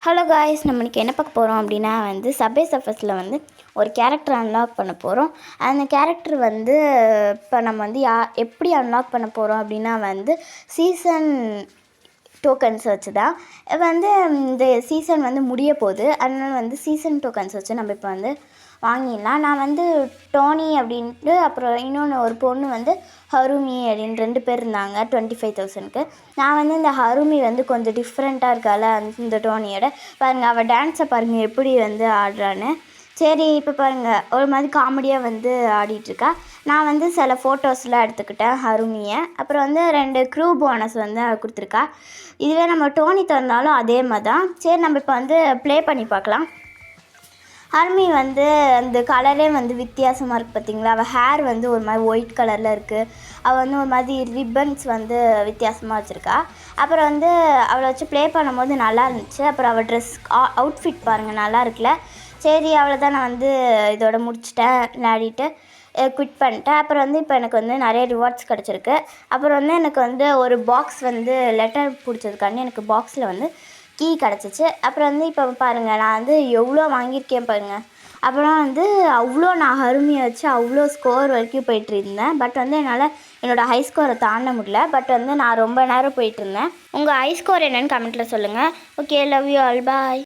Hello guys, நம்ம இன்றைக்கி என்ன பார்க்க போகிறோம் அப்படின்னா சப்வே சர்ஃபர்ஸில் ஒரு கேரக்டர் அன்லாக் பண்ண போகிறோம். அந்த கேரக்டர் இப்போ நம்ம எப்படி அன்லாக் பண்ண போகிறோம் அப்படின்னா சீசன் டோக்கன்ஸ் வச்சு தான். இந்த சீசன் முடிய போகுது. அதனால் சீசன் டோக்கன்ஸ் வச்சு நம்ம இப்போ வாங்கிடலாம். நான் டோனி அப்படின்ட்டு, அப்புறம் இன்னொன்று ஒரு பொண்ணு ஹருமி அப்படின்னு 2 பேர் இருந்தாங்க 25,000க்கு. நான் இந்த ஹருமி கொஞ்சம் டிஃப்ரெண்ட்டாக இருக்கால இந்த டோனியோட. பாருங்கள், அவள் டான்ஸை பாருங்கள் எப்படி ஆடுறான்னு. சரி, இப்போ பாருங்கள் ஒரு மாதிரி காமெடியாக ஆடிட்டுருக்கா. நான் சில ஃபோட்டோஸ்லாம் எடுத்துக்கிட்டேன் ஹருமியை. அப்புறம் 2 க்ரூ போனஸ் கொடுத்துருக்கா. இதுவே நம்ம டோனி தந்தாலும் அதே மாதிரி தான். சரி, நம்ம இப்போ ப்ளே பண்ணி பார்க்கலாம். ஹருமி அந்த கலரே வித்தியாசமாக இருக்குது பார்த்தீங்களா. அவள் ஹேர் ஒரு மாதிரி ஒயிட் கலரில் இருக்குது. அவள் ஒரு மாதிரி ரிப்பன்ஸ் வித்தியாசமாக வச்சுருக்கா. அப்புறம் அவளை வச்சு ப்ளே பண்ணும்போது நல்லா இருந்துச்சு. அப்புறம் அவள் ட்ரெஸ் அவுட்ஃபிட் பாருங்கள், நல்லா இருக்குல்ல. சரி, அவளை தான் நான் இதோட முடிச்சிட்டேன், விளையாடிட்டு குவிட் பண்ணிட்டேன். அப்புறம் இப்போ எனக்கு நிறைய ரிவார்ட்ஸ் கிடச்சிருக்கு. அப்புறம் எனக்கு ஒரு பாக்ஸ் லெட்டர் பிடிச்சதுக்காண்டி எனக்கு பாக்ஸில் கீ கிடச்சிச்சு. அப்புறம் இப்போ பாருங்கள், நான் எவ்வளோ வாங்கியிருக்கேன் பாருங்கள். அப்புறம் அவ்வளோ நான் ஹருமியை வச்சு அவ்வளோ ஸ்கோர் வரைக்கும் போயிட்டுருந்தேன். பட் என்னால் என்னோடய ஹை ஸ்கோரை தாண்ட முடியல. பட் நான் ரொம்ப நேரம் போயிட்டுருந்தேன். உங்கள் ஹை ஸ்கோர் என்னென்னு கமெண்ட்டில் சொல்லுங்கள். Okay, love you all, bye.